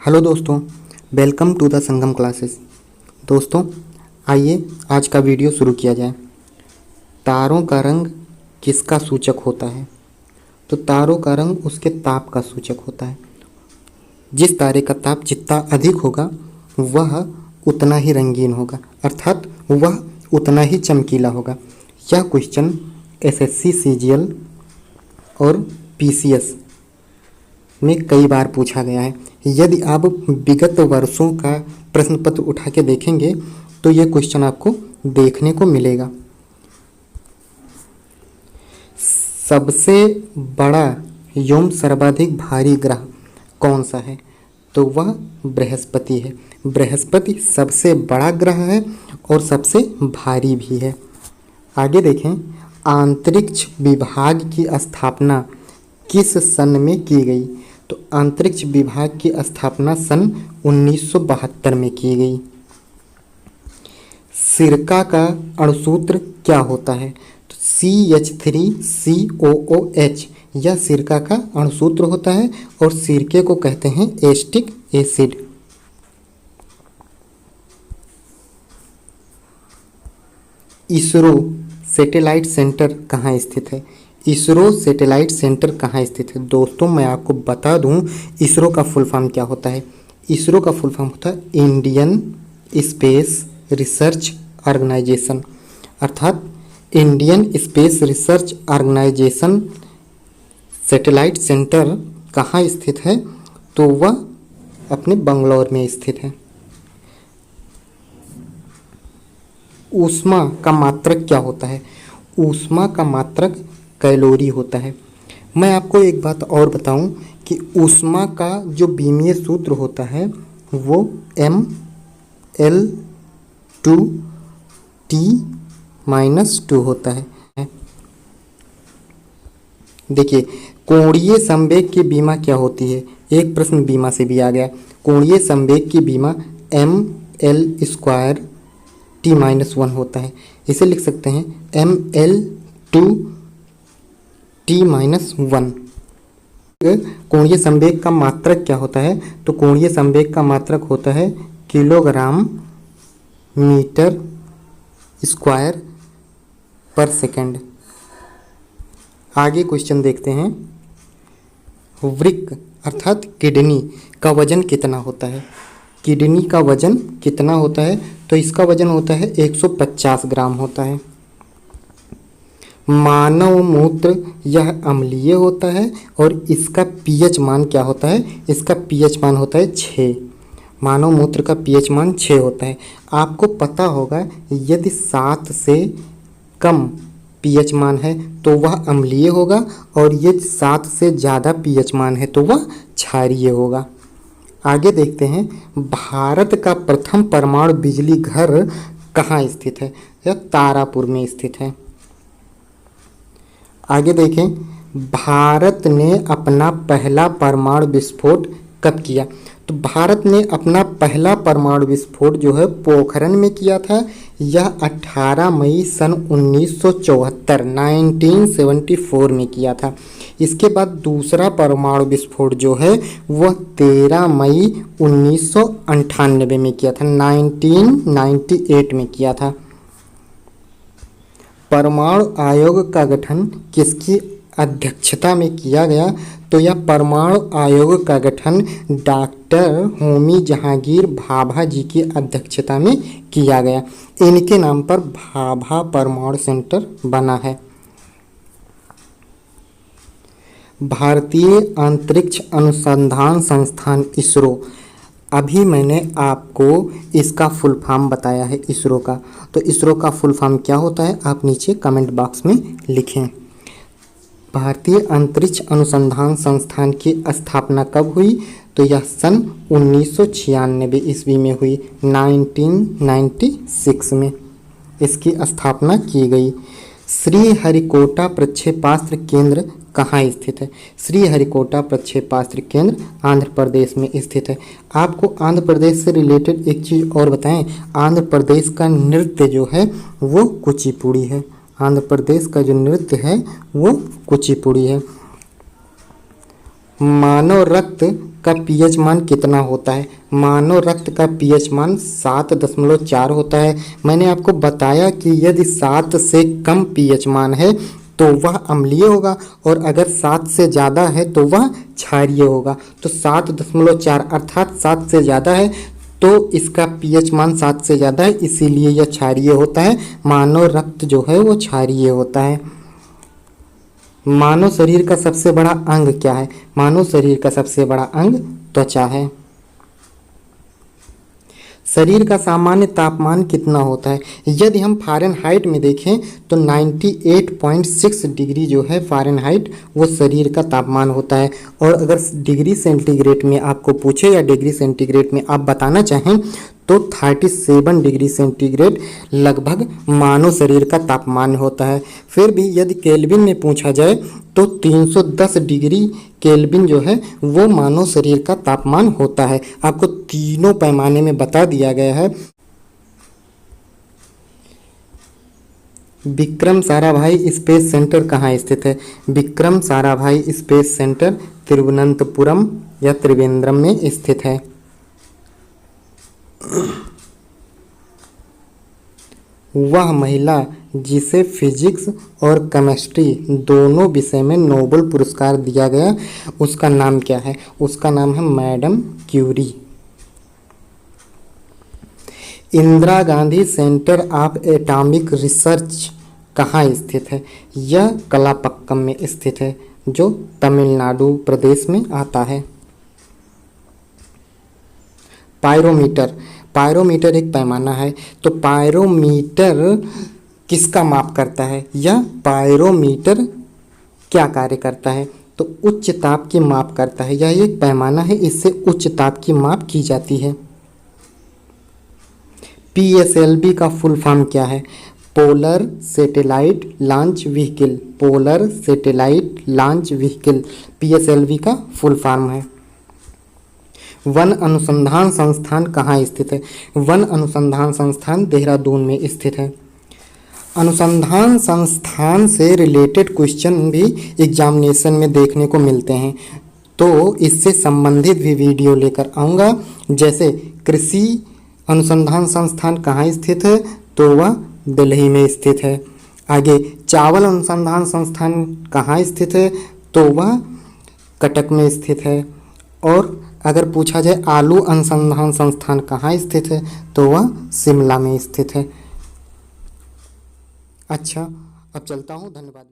Hello दोस्तों, welcome to the Sangam classes. दोस्तों आइए आज का वीडियो शुरू किया जाए। तारों का रंग किसका सूचक होता है? तो तारों का रंग उसके ताप का सूचक होता है। जिस तारे का ताप जितना अधिक होगा वह उतना ही रंगीन होगा, अर्थात वह उतना ही चमकीला होगा। यह क्वेश्चन एसएससी सीजीएल और पीसीएस में कई बार पूछा गया है। यदि आप विगत वर्षों का प्रश्न पत्र उठा के देखेंगे तो यह क्वेश्चन आपको देखने को मिलेगा। सबसे बड़ा एवं सर्वाधिक भारी ग्रह कौन सा है? तो वह बृहस्पति है। बृहस्पति सबसे बड़ा ग्रह है और सबसे भारी भी है। आगे देखें, अंतरिक्ष विभाग की स्थापना किस सन में की गई? तो अंतरिक्ष विभाग की स्थापना सन 1972 में की गई। सिरका का अणुसूत्र क्या होता है? तो CH3COOH यह सिरका का अणुसूत्र होता है और सिरके को कहते हैं acetic acid. ISRO satellite centre कहाँ स्थित है? इसरो सैटेलाइट सेंटर कहाँ स्थित है? दोस्तों मैं आपको बता दूं, इसरो का फुल फॉर्म क्या होता है। इसरो का फुल फॉर्म होता है इंडियन स्पेस रिसर्च ऑर्गेनाइजेशन, अर्थात Indian space research organisation satellite centre कहाँ स्थित है? तो वह अपने बंगलौर में स्थित है। ऊष्मा का मात्रक क्या होता है? ऊष्मा का मात्रक कैलोरी होता है। मैं आपको एक बात और बताऊं कि ऊष्मा का जो बीमीय सूत्र होता है वो mL2T-2 होता है। देखिए, कोणीय संवेग की बीमा क्या होती है? एक प्रश्न बीमा से भी आ गया। कोणीय संवेग की बीमा mL2T-1 होता है। इसे लिख सकते हैं mL2T-1। कोणीय संवेग का मात्रक क्या होता है? तो कोणीय संवेग का मात्रक होता है किलोग्राम मीटर स्क्वायर पर सेकंड। आगे क्वेश्चन देखते हैं। वृक्क अर्थात किडनी का वजन कितना होता है? किडनी का वजन कितना होता है? तो इसका वजन होता है 150 ग्राम होता है। मानव मूत्र यह अम्लीय होता है और इसका पीएच मान क्या होता है? इसका पीएच मान होता है 6। मानव मूत्र का पीएच मान 6 होता है। आपको पता होगा यदि 7 से कम पीएच मान है तो वह अम्लीय होगा और यदि 7 से ज़्यादा पीएच मान है तो वह क्षारीय होगा। आगे देखते हैं, भारत का प्रथम परमाणु बिजली घर कहाँ स्थित है? यह तारापुर में स्थित है। आगे देखें, भारत ने अपना पहला परमाणु विस्फोट कब किया? तो भारत ने अपना पहला परमाणु विस्फोट जो है पोखरण में किया था। यह 18 मई सन 1974 में किया था। इसके बाद दूसरा परमाणु विस्फोट जो है वह 13 मई 1998 में किया था, 1998 में किया था। परमाणु आयोग का गठन किसकी अध्यक्षता में किया गया? तो यह परमाणु आयोग का गठन डॉक्टर होमी जहांगीर भाभा जी की अध्यक्षता में किया गया। इनके नाम पर भाभा परमाणु सेंटर बना है। भारतीय अंतरिक्ष अनुसंधान संस्थान इसरो, अभी मैंने आपको इसका फुल फॉर्म बताया है इसरो का। तो इसरो का फुल फॉर्म क्या होता है आप नीचे कमेंट बॉक्स में लिखें। भारतीय अंतरिक्ष अनुसंधान संस्थान की स्थापना कब हुई? तो यह सन 1996 ईस्वी में हुई, 1996 में इसकी स्थापना की गई। श्रीहरिकोटा प्रक्षेपास्त्र केंद्र कहाँ स्थित है? श्रीहरिकोटा प्रक्षेपास्त्र केंद्र आंध्र प्रदेश में स्थित है। आपको आंध्र प्रदेश से रिलेटेड एक चीज़ और बताएं, आंध्र प्रदेश का नृत्य जो है वो कुचिपुड़ी है। आंध्र प्रदेश का जो नृत्य है वो कुचिपुड़ी है। मानव रक्त का पीएच मान कितना होता है? मानव रक्त का पीएच मान 7.4 होता है। मैंने आपको बताया कि यदि 7 से कम पीएच मान है तो वह अम्लीय होगा और अगर 7 से ज़्यादा है तो वह क्षारीय होगा। तो 7.4 अर्थात 7 से ज़्यादा है तो इसका पीएच मान 7 से ज़्यादा है, इसीलिए यह क्षारीय होता है। मानव रक्त जो है वो क्षारीय होता है। मानव शरीर का सबसे बड़ा अंग क्या है? मानव शरीर का सबसे बड़ा अंग त्वचा है। शरीर का सामान्य तापमान कितना होता है? यदि हम फ़ारेनहाइट में देखें तो 98.6 डिग्री जो है फ़ारेनहाइट वो शरीर का तापमान होता है। और अगर डिग्री सेंटीग्रेड में आपको पूछे या डिग्री सेंटीग्रेड में आप बताना चाहें तो 37 डिग्री सेंटीग्रेड लगभग मानव शरीर का तापमान होता है। फिर भी यदि केल्विन में पूछा जाए तो 310 डिग्री केल्विन जो है वो मानव शरीर का तापमान होता है। आपको तीनों पैमाने में बता दिया गया है। विक्रम साराभाई स्पेस सेंटर कहाँ स्थित है? विक्रम साराभाई स्पेस सेंटर तिरुवनंतपुरम या त्रिवेंद्रम में स्थित है। वह महिला जिसे फिजिक्स और केमिस्ट्री दोनों विषय में नोबेल पुरस्कार दिया गया उसका नाम क्या है? उसका नाम है madam Curie. Indira Gandhi centre of atomic research कहाँ स्थित है? यह कलापक्कम में स्थित है जो तमिलनाडु प्रदेश में आता है। पायरोमीटर, पायरोमीटर एक पैमाना है। तो पायरोमीटर किसका माप करता है? यह पायरोमीटर क्या कार्य करता है? तो उच्च ताप की माप करता है। यह एक पैमाना है, इससे उच्च ताप की माप की जाती है। पीएसएलवी का फुल फॉर्म क्या है? Polar satellite launch vehicle. Polar satellite launch vehicle PSLV का फुल फॉर्म है। वन अनुसंधान संस्थान कहाँ स्थित है? वन अनुसंधान संस्थान देहरादून में स्थित है। अनुसंधान संस्थान से रिलेटेड क्वेश्चन भी एग्जामिनेशन में देखने को मिलते हैं, तो इससे संबंधित भी वीडियो लेकर आऊँगा। जैसे कृषि अनुसंधान संस्थान कहाँ स्थित है? तो वह दिल्ली में स्थित है। आगे चावल अनुसंधान संस्थान कहाँ स्थित है? तो वह कटक में स्थित है। और अगर पूछा जाए आलू अनुसंधान संस्थान कहाँ स्थित है? तो वह शिमला में स्थित है। अच्छा, अब चलता हूँ। धन्यवाद।